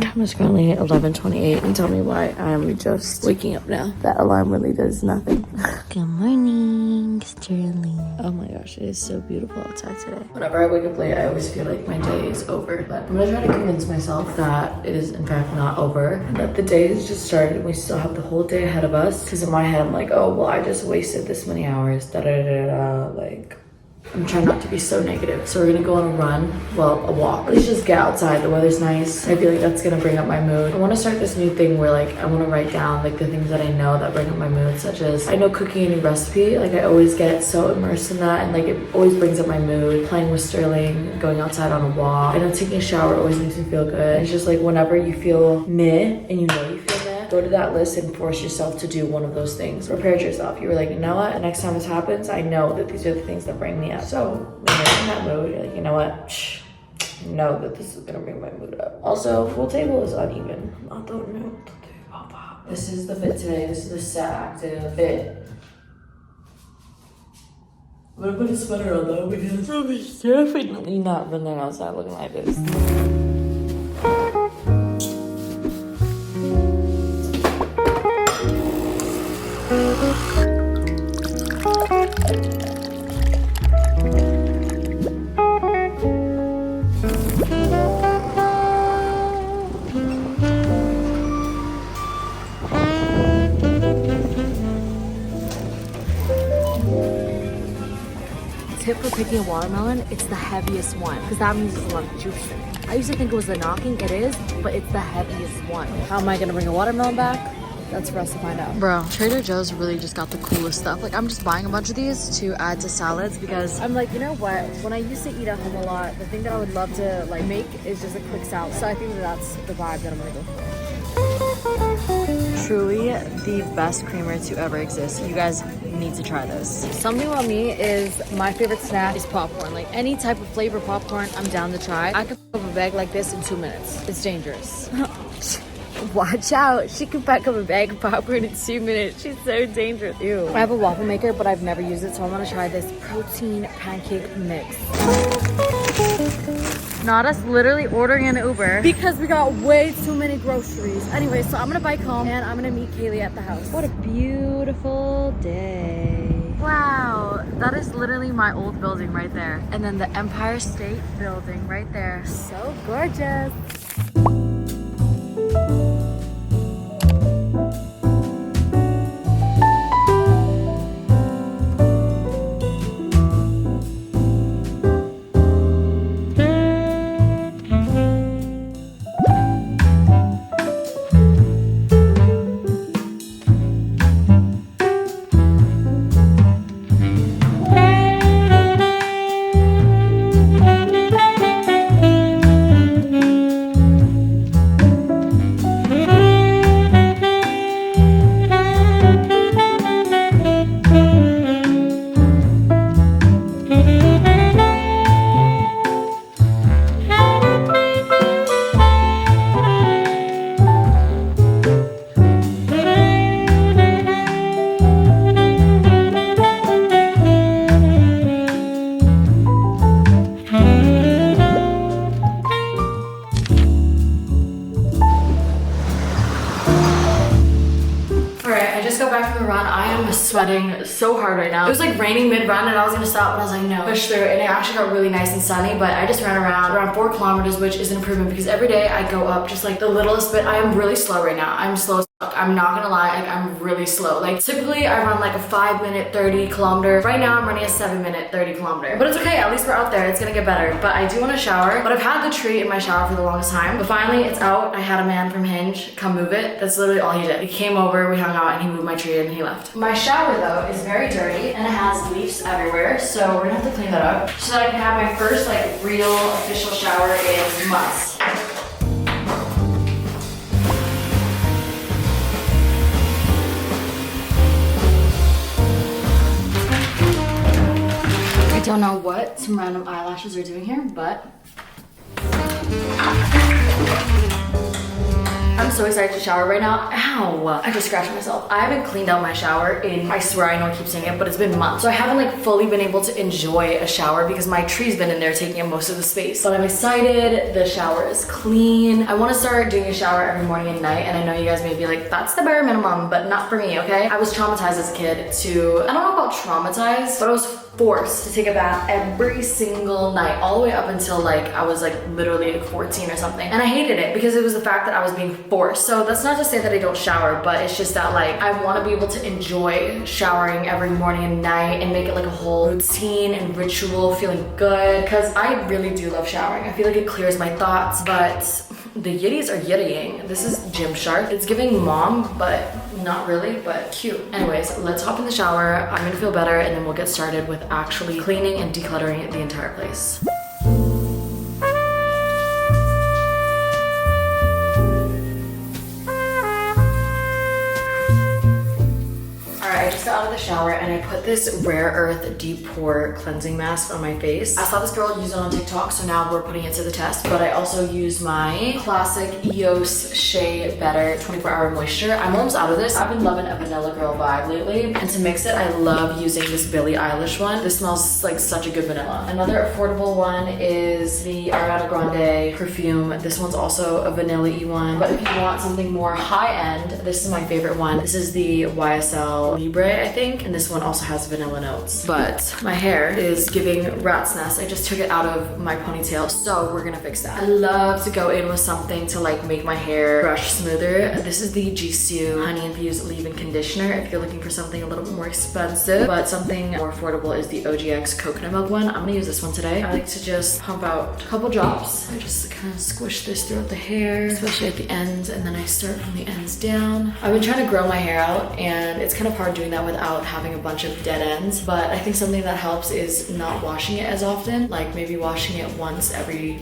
Time is currently 11:28 and tell me why I'm just waking up now. That alarm really does nothing. Good morning, Sterling. Oh my gosh, it is so beautiful outside today. Whenever I wake up late, I always feel like my day is over. But I'm gonna try to convince myself that it is in fact not over and that the day has just started and we still have the whole day ahead of us. Because in my head, I'm like, oh, well, I just wasted this many hours. Like, I'm trying not to be so negative. So we're gonna go on a run, well, a walk. Let's just get outside, the weather's nice. I feel like that's gonna bring up my mood. I wanna start this new thing where like, I wanna write down like the things that I know that bring up my mood, such as, I know cooking a new recipe. Like I always get so immersed in that and like it always brings up my mood. Playing with Sterling, going outside on a walk. I know taking a shower always makes me feel good. It's just like whenever you feel meh and you know you feel meh, go to that list and force yourself to do one of those things. Prepare yourself. You were like, you know what? The next time this happens, I know that these are the things that bring me up. So when you're in that mood, you're like, you know what? Know that this is gonna bring my mood up. Also, full table is uneven. I don't know what to do about that. This is the fit today. This is the set active fit. I'm gonna put a sweater on though because I'm definitely not running outside looking like this. Tip for picking a watermelon, it's the heaviest one because that means there's a lot of juice in it. I used to think it was the knocking, it is, but it's the heaviest one. How am I gonna bring a watermelon back? That's for us to find out. Bro, Trader Joe's really just got the coolest stuff. Like I'm just buying a bunch of these to add to salads because I'm like, you know what? When I used to eat at home a lot, the thing that I would love to like make is just a quick salad. So I think that that's the vibe that I'm gonna go for. Truly the best creamer to ever exist. You guys need to try this. Something about me is my favorite snack is popcorn. Like any type of flavor popcorn, I'm down to try. I could pick up a bag like this in 2 minutes. It's dangerous. Watch out. She can pack up a bag of popcorn in 2 minutes. She's so dangerous. Ew. I have a waffle maker, but I've never used it, so I want to try this protein pancake mix. Not us literally ordering an Uber because we got way too many groceries. Anyway, so I'm gonna bike home and I'm gonna meet Kaylee at the house. What a beautiful day. Wow, that is literally my old building right there. And then the Empire State Building right there. So gorgeous. Sweating so hard right now. It was like raining mid-run and I was gonna stop, but I was like, no, push through. And it actually got really nice and sunny, but I just ran around 4 kilometers, which is an improvement because every day I go up just like the littlest bit. I am really slow right now. I'm slow as fuck. I'm not gonna lie, like I'm really slow. Like typically I run like a 5-minute 30 kilometer. Right now I'm running a 7-minute 30 kilometer. But it's okay, at least we're out there. It's gonna get better. But I do want to shower. But I've had the tree in my shower for the longest time. But finally it's out. I had a man from Hinge come move it. That's literally all he did. He came over, we hung out, and he moved my tree and he left. My shower though is very dirty and it has leaves everywhere. So we're gonna have to clean that up so that I can have my first like real official shower in months. I don't know what some random eyelashes are doing here, but I'm so excited to shower right now. Ow, I just scratched myself. I haven't cleaned out my shower in, I swear I know I keep saying it, but it's been months. So I haven't like fully been able to enjoy a shower because my tree's been in there taking up most of the space. But I'm excited, the shower is clean. I wanna start doing a shower every morning and night, and I know you guys may be like, that's the bare minimum, but not for me, okay? I was traumatized as a kid to, I don't know about traumatized, but I was forced to take a bath every single night, all the way up until like I was like literally like 14 or something. And I hated it because it was the fact that I was being forced. So that's not to say that I don't shower, but it's just that like I want to be able to enjoy showering every morning and night and make it like a whole routine and ritual, feeling good, because I really do love showering. I feel like it clears my thoughts, but the yitties are yittying. This is Gymshark. It's giving mom, but not really, but cute. Anyways, let's hop in the shower. I'm gonna feel better and then we'll get started with actually cleaning and decluttering the entire place. I just got out of the shower and I put this Rare Earth Deep Pore Cleansing Mask on my face. I saw this girl use it on TikTok, so now we're putting it to the test. But I also use my classic EOS Shea Better 24-Hour Moisture. I'm almost out of this. I've been loving a Vanilla Girl vibe lately. And to mix it, I love using this Billie Eilish one. This smells like such a good vanilla. Another affordable one is the Ariana Grande perfume. This one's also a vanilla-y one. But if you want something more high-end, this is my favorite one. This is the YSL Libre, I think, and this one also has vanilla notes. But my hair is giving rat's nest. I just took it out of my ponytail, so we're gonna fix that. I love to go in with something to like make my hair brush smoother. This is the Jisoo Honey Infused Leave-In Conditioner if you're looking for something a little bit more expensive, but something more affordable is the OGX Coconut Milk one. I'm gonna use this one today. I like to just pump out a couple drops. I just kind of squish this throughout the hair, especially at the ends, and then I start from the ends down. I've been trying to grow my hair out, and it's kind of hard doing that without having a bunch of dead ends, but I think something that helps is not washing it as often, like maybe washing it once every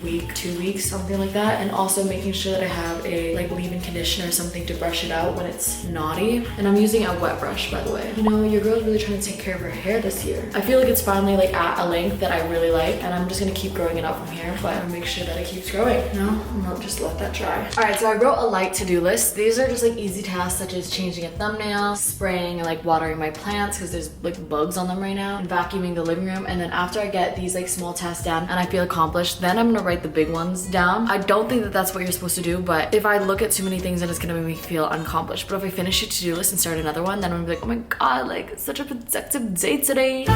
week, 2 weeks, something like that, and also making sure that I have a like leave-in conditioner or something to brush it out when it's naughty. And I'm using a wet brush, by the way. You know, your girl's really trying to take care of her hair this year. I feel like it's finally like at a length that I really like, and I'm just gonna keep growing it up from here, but I'll make sure that it keeps growing. No, I'm not just let that dry. All right, so I wrote a light to-do list. These are just like easy tasks such as changing a thumbnail, spraying and like watering my plants because there's like bugs on them right now, and vacuuming the living room. And then after I get these like small tasks done and I feel accomplished, then I'm gonna write the big ones down. I don't think that that's what you're supposed to do, but if I look at too many things, then it's gonna make me feel unaccomplished. But if I finish a to-do list and start another one, then I'm gonna be like, oh my god, like it's such a productive day today.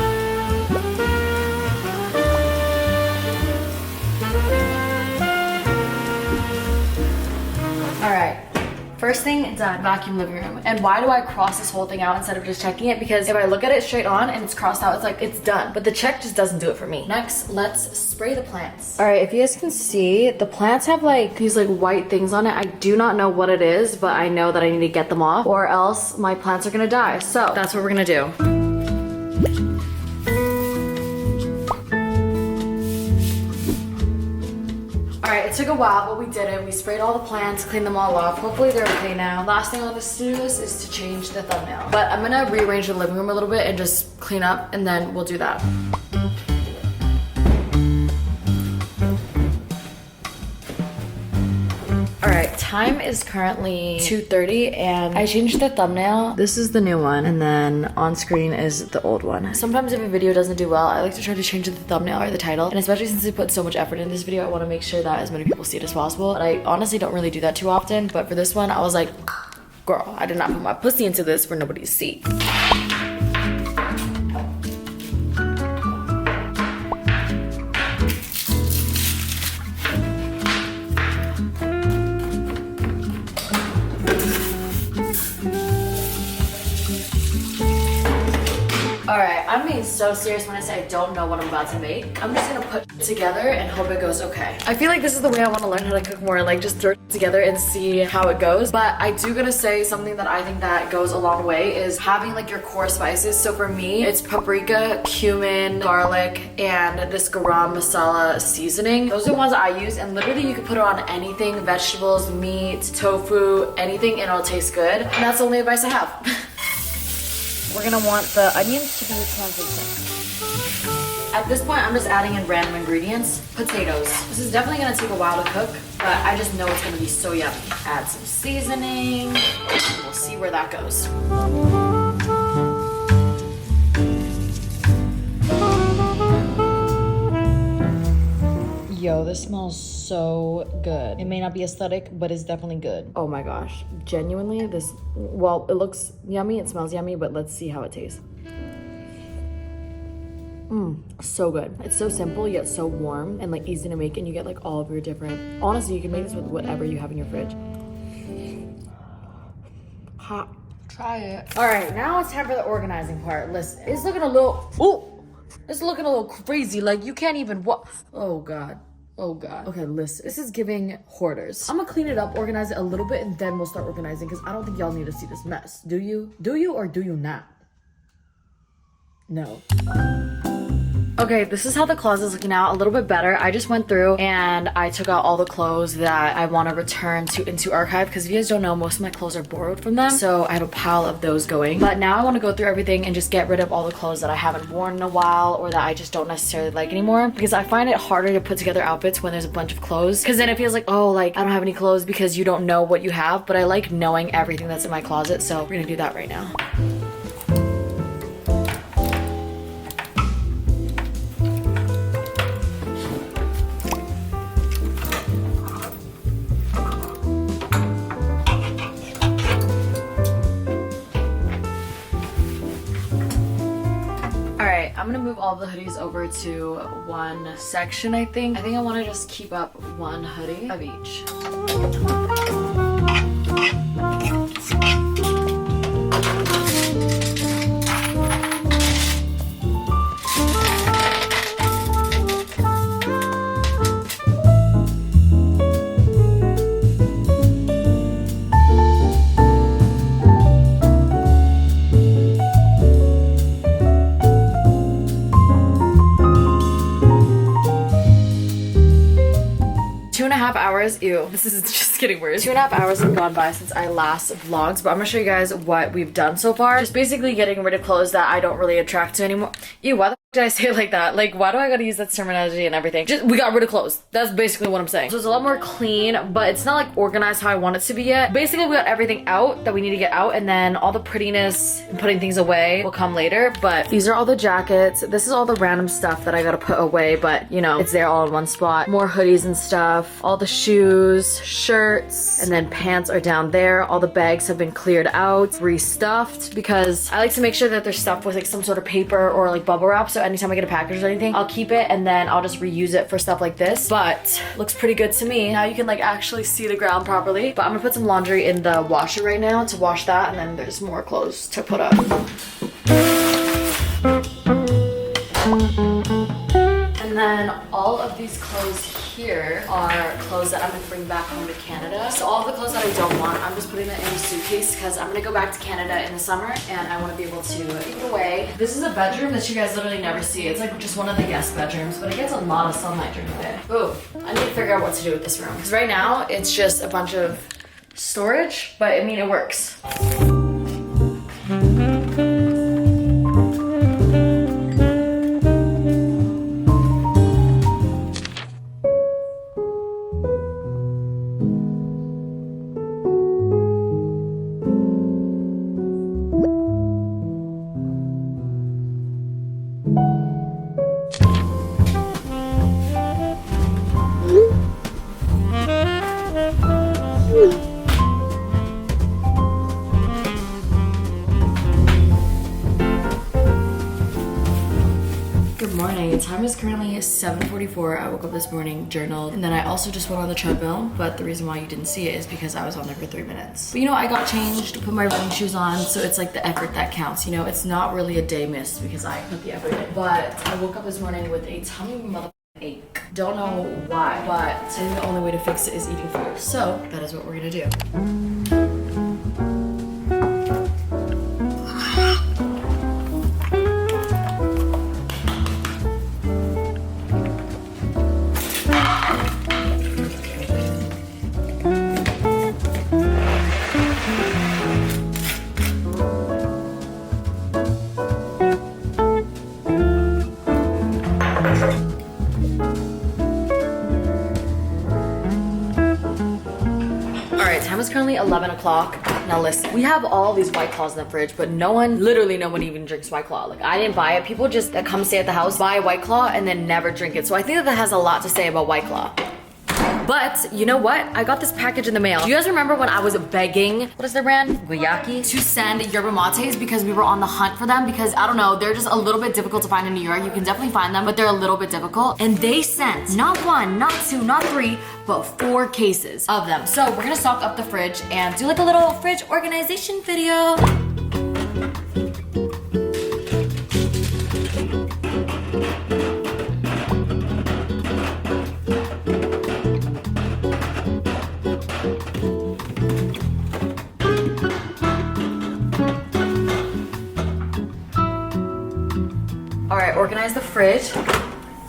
All right. First thing done, vacuum living room. And why do I cross this whole thing out instead of just checking it? Because if I look at it straight on and it's crossed out, it's like, it's done. But the check just doesn't do it for me. Next, let's spray the plants. All right, if you guys can see, the plants have like these like white things on it. I do not know what it is, but I know that I need to get them off or else my plants are gonna die. So that's what we're gonna do. Alright, it took a while, but we did it. We sprayed all the plants, cleaned them all off. Hopefully they're okay now. Last thing on this to-do list is to change the thumbnail. But I'm gonna rearrange the living room a little bit and just clean up, and then we'll do that. Alright, time is currently 2:30 and I changed the thumbnail. This is the new one, and then on screen is the old one. Sometimes if a video doesn't do well, I like to try to change the thumbnail or the title, and especially since I put so much effort in this video, I want to make sure that as many people see it as possible. But I honestly don't really do that too often, but for this one, I was like, girl, I did not put my pussy into this for nobody to see. Alright, I'm being so serious when I say I don't know what I'm about to make. I'm just gonna put it together and hope it goes okay. I feel like this is the way I want to learn how to cook more, like just throw it together and see how it goes. But I do gotta say something that I think that goes a long way is having like your core spices. So for me, it's paprika, cumin, garlic, and this garam masala seasoning. Those are the ones I use, and literally you can put it on anything, vegetables, meat, tofu, anything, and it'll taste good. And that's the only advice I have. We're gonna want the onions to be translucent. At this point, I'm just adding in random ingredients. Potatoes. This is definitely gonna take a while to cook. but I just know it's gonna be so yummy. Add some seasoning. We'll see where that goes. Yo, this smells so good. It may not be aesthetic, but it's definitely good. Oh my gosh, genuinely this, well, it looks yummy, it smells yummy, but let's see how it tastes. So good. It's so simple yet so warm and like easy to make, and you get like all of your different, honestly, you can make this with whatever you have in your fridge. Hot. Try it. All right, now it's time for the organizing part. Listen, it's looking a little, it's looking a little crazy. Like you can't even walk. Oh God. Oh God. Okay, listen. This is giving hoarders. I'm gonna clean it up, organize it a little bit, and then we'll start organizing because I don't think y'all need to see this mess. Do you? Do you or do you not? No. Okay, this is how the closet is looking now, a little bit better. I just went through and I took out all the clothes that I want to return to into archive because if you guys don't know, most of my clothes are borrowed from them. So I have a pile of those going. But now I want to go through everything and just get rid of all the clothes that I haven't worn in a while or that I just don't necessarily like anymore, because I find it harder to put together outfits when there's a bunch of clothes, because then it feels like, oh, like I don't have any clothes because you don't know what you have. But I like knowing everything that's in my closet, so we're gonna do that right now. I'm gonna move all the hoodies over to one section, I think. I want to just keep up one hoodie of each. 2.5 hours, ew, this is just getting worse. 2.5 hours have gone by since I last vlogged, but I'm gonna show you guys what we've done so far. Just basically getting rid of clothes that I don't really attract to anymore. Ew, why the f did I say it like that? Like, why do I gotta use that terminology and everything? Just, we got rid of clothes. That's basically what I'm saying. So it's a lot more clean, but it's not like organized how I want it to be yet. Basically, we got everything out that we need to get out, and then all the prettiness and putting things away will come later. But these are all the jackets. This is all the random stuff that I gotta put away, but you know, it's there all in one spot. More hoodies and stuff. All the shoes, shirts, and then pants are down there. All the bags have been cleared out, restuffed, because I like to make sure that they're stuffed with like some sort of paper or like bubble wrap, so anytime I get a package or anything, I'll keep it and then I'll just reuse it for stuff like this. But looks pretty good to me. Now you can like actually see the ground properly. But I'm gonna put some laundry in the washer right now to wash that, and then there's more clothes to put up. And then all of these clothes here are clothes that I'm gonna bring back home to Canada. So all the clothes that I don't want, I'm just putting them in a suitcase because I'm gonna go back to Canada in the summer and I wanna be able to give it away. This is a bedroom that you guys literally never see. It's like just one of the guest bedrooms, but it gets a lot of sunlight during the day. Ooh, I need to figure out what to do with this room. Because right now, it's just a bunch of storage, but I mean, it works. Good morning. Time is currently 7:44. I woke up this morning, journaled, and then I also just went on the treadmill, but the reason why you didn't see it is because I was on there for 3 minutes. But you know, I got changed, put my running shoes on, so it's like the effort that counts, you know? It's not really a day missed because I put the effort in. But I woke up this morning with a tummy mother ache. Don't know why, but I think the only way to fix it is eating food. So that is what we're gonna do. time is currently 11 o'clock. Now listen, we have all these White Claws in the fridge, but literally no one even drinks White Claw. Like, I didn't buy it. People just that come stay at the house buy a White Claw and then never drink it. So I think that has a lot to say about White Claw. But you know what? I got this package in the mail. Do you guys remember when I was begging, what is their brand? Guayaki, to send yerba mates because we were on the hunt for them because I don't know, they're just a little bit difficult to find in New York. You can definitely find them, but they're a little bit difficult. And they sent not 1, not 2, not 3, but 4 cases of them. So we're gonna stock up the fridge and do like a little fridge organization video. All right, organize the fridge.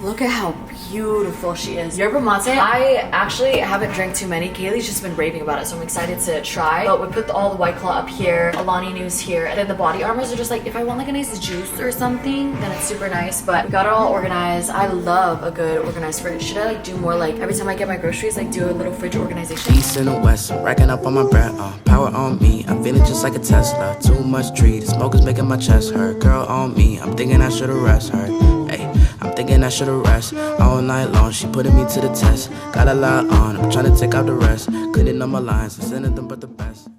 Look at how beautiful she is. Yerba mate, I actually haven't drank too many. Kaylee's just been raving about it, so I'm excited to try. But we put all the White Claw up here, Alani Nu's here, and then the body armors are just like, if I want like a nice juice or something, then it's super nice. But we got it all organized. I love a good organized fridge. Should I like do more like, every time I get my groceries, like do a little fridge organization? East and the west, I'm racking up on my bread, power on me, I'm feeling just like a Tesla. Too much tree, the smoke is making my chest hurt. Girl on me, I'm thinking I should've rest her. Hey, I'm thinking I should've rest all night long. She putting me to the test. Got a lot on, I'm trying to take out the rest. Cleaning up my lines, I'm sending them but the best.